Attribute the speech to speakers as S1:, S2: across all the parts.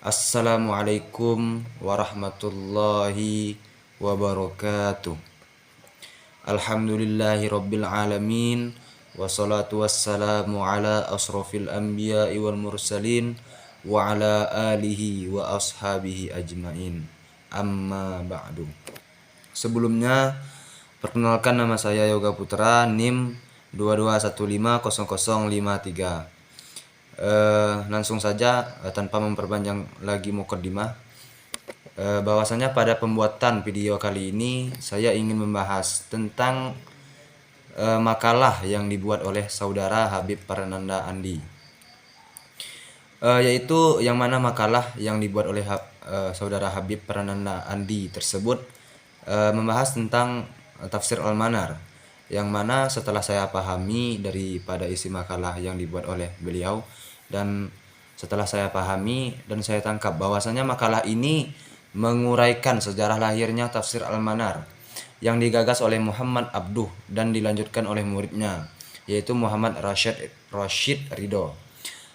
S1: Assalamualaikum warahmatullahi wabarakatuh. Alhamdulillahi rabbil alamin. Wassalatu wassalamu ala asrafil anbiya'i wal mursalin wa ala alihi wa ashabihi ajmain. Amma ba'du. Sebelumnya perkenalkan, nama saya Yoga Putra, NIM 22150053. Langsung saja tanpa memperpanjang lagi mukadimah, bahwasanya pada pembuatan video kali ini saya ingin membahas tentang makalah yang dibuat oleh saudara Habib Prananda Andi, yaitu yang mana makalah yang dibuat oleh saudara Habib Prananda Andi tersebut membahas tentang tafsir Al-Manar, yang mana setelah saya pahami daripada isi makalah yang dibuat oleh beliau, dan setelah saya pahami dan saya tangkap bahwasanya makalah ini menguraikan sejarah lahirnya tafsir Al-Manar yang digagas oleh Muhammad Abduh dan dilanjutkan oleh muridnya, yaitu Muhammad Rashid Ridho.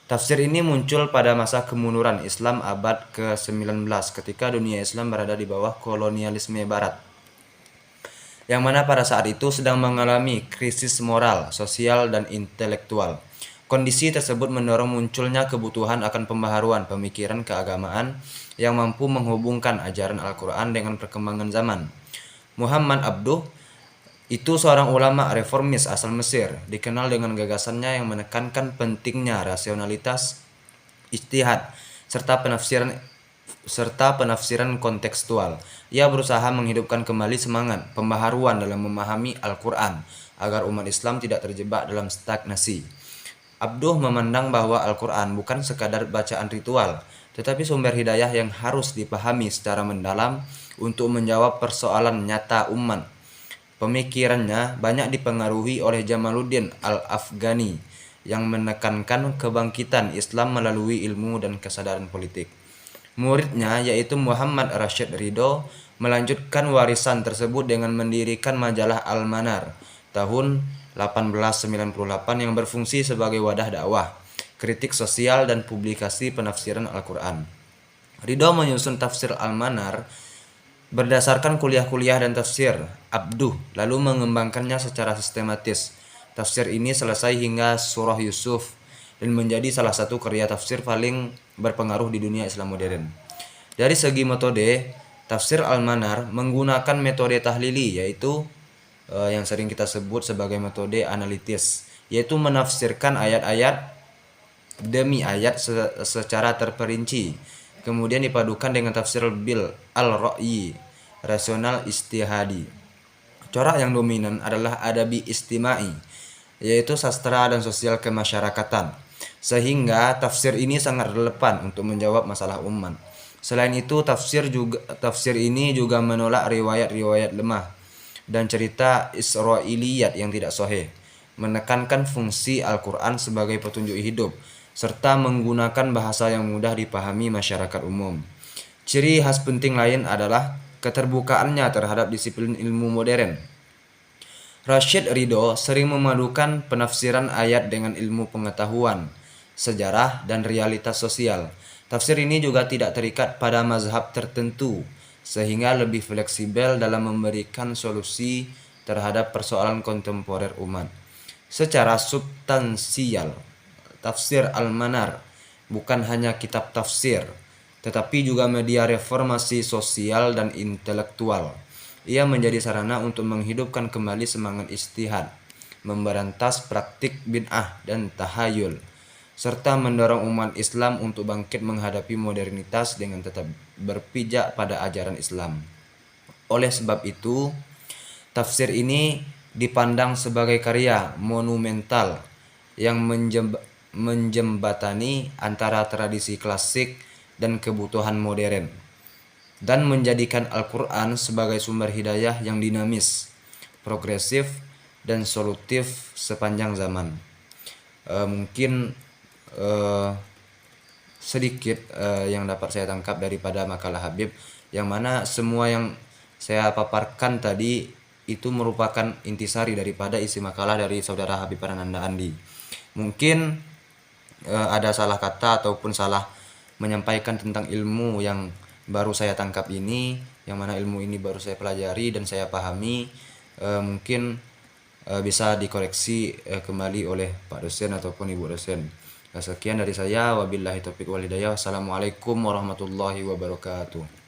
S1: Tafsir ini muncul pada masa kemunduran Islam abad ke-19 ketika dunia Islam berada di bawah kolonialisme Barat, yang mana pada saat itu sedang mengalami krisis moral, sosial, dan intelektual. Kondisi tersebut mendorong munculnya kebutuhan akan pembaharuan pemikiran keagamaan yang mampu menghubungkan ajaran Al-Quran dengan perkembangan zaman. Muhammad Abduh itu seorang ulama reformis asal Mesir, dikenal dengan gagasannya yang menekankan pentingnya rasionalitas, ijtihad, serta penafsiran kontekstual. Ia berusaha menghidupkan kembali semangat pembaharuan dalam memahami Al-Quran agar umat Islam tidak terjebak dalam stagnasi. Abduh memandang bahwa Al-Quran bukan sekadar bacaan ritual, tetapi sumber hidayah yang harus dipahami secara mendalam untuk menjawab persoalan nyata umat. Pemikirannya banyak dipengaruhi oleh Jamaluddin Al-Afghani yang menekankan kebangkitan Islam melalui ilmu dan kesadaran politik. Muridnya, yaitu Muhammad Rashid Ridho, melanjutkan warisan tersebut dengan mendirikan majalah Al-Manar tahun 1898 yang berfungsi sebagai wadah dakwah, kritik sosial, dan publikasi penafsiran Al-Quran. Ridho menyusun tafsir Al-Manar berdasarkan kuliah-kuliah dan tafsir Abduh, lalu mengembangkannya secara sistematis. Tafsir ini selesai hingga surah Yusuf dan menjadi salah satu karya tafsir paling berpengaruh di dunia Islam modern. Dari segi metode, tafsir Al-Manar menggunakan metode tahlili, yaitu yang sering kita sebut sebagai metode analitis, yaitu menafsirkan ayat-ayat demi ayat secara terperinci, kemudian dipadukan dengan tafsir bil al-ra'yi, rasional istihadi. Corak yang dominan adalah adabi istimai, yaitu sastra dan sosial kemasyarakatan, sehingga tafsir ini sangat relevan untuk menjawab masalah umat. Selain itu, tafsir ini juga menolak riwayat-riwayat lemah dan cerita Israiliyat yang tidak sahih, menekankan fungsi Al-Quran sebagai petunjuk hidup, serta menggunakan bahasa yang mudah dipahami masyarakat umum. Ciri khas penting lain adalah keterbukaannya terhadap disiplin ilmu modern. Rashid Ridho sering memadukan penafsiran ayat dengan ilmu pengetahuan, sejarah, dan realitas sosial. Tafsir ini juga tidak terikat pada mazhab tertentu, sehingga lebih fleksibel dalam memberikan solusi terhadap persoalan kontemporer umat. Secara substansial, tafsir Al-Manar bukan hanya kitab tafsir, tetapi juga media reformasi sosial dan intelektual. Ia menjadi sarana untuk menghidupkan kembali semangat ijtihad, memberantas praktik bid'ah dan tahayul, serta mendorong umat Islam untuk bangkit menghadapi modernitas dengan tetap berpijak pada ajaran Islam. Oleh sebab itu, tafsir ini dipandang sebagai karya monumental yang menjembatani antara tradisi klasik dan kebutuhan modern, dan menjadikan Al-Quran sebagai sumber hidayah yang dinamis, progresif, dan solutif sepanjang zaman. Mungkin sedikit yang dapat saya tangkap daripada makalah Habib, yang mana semua yang saya paparkan tadi itu merupakan intisari daripada isi makalah dari saudara Habib Prananda Andi. Mungkin ada salah kata ataupun salah menyampaikan tentang ilmu yang baru saya tangkap ini, yang mana ilmu ini baru saya pelajari dan saya pahami. Mungkin bisa dikoreksi kembali oleh Pak dosen ataupun Ibu dosen. Sekian dari saya, wabillahi taufiq wal hidayah. Wassalamualaikum warahmatullahi wabarakatuh.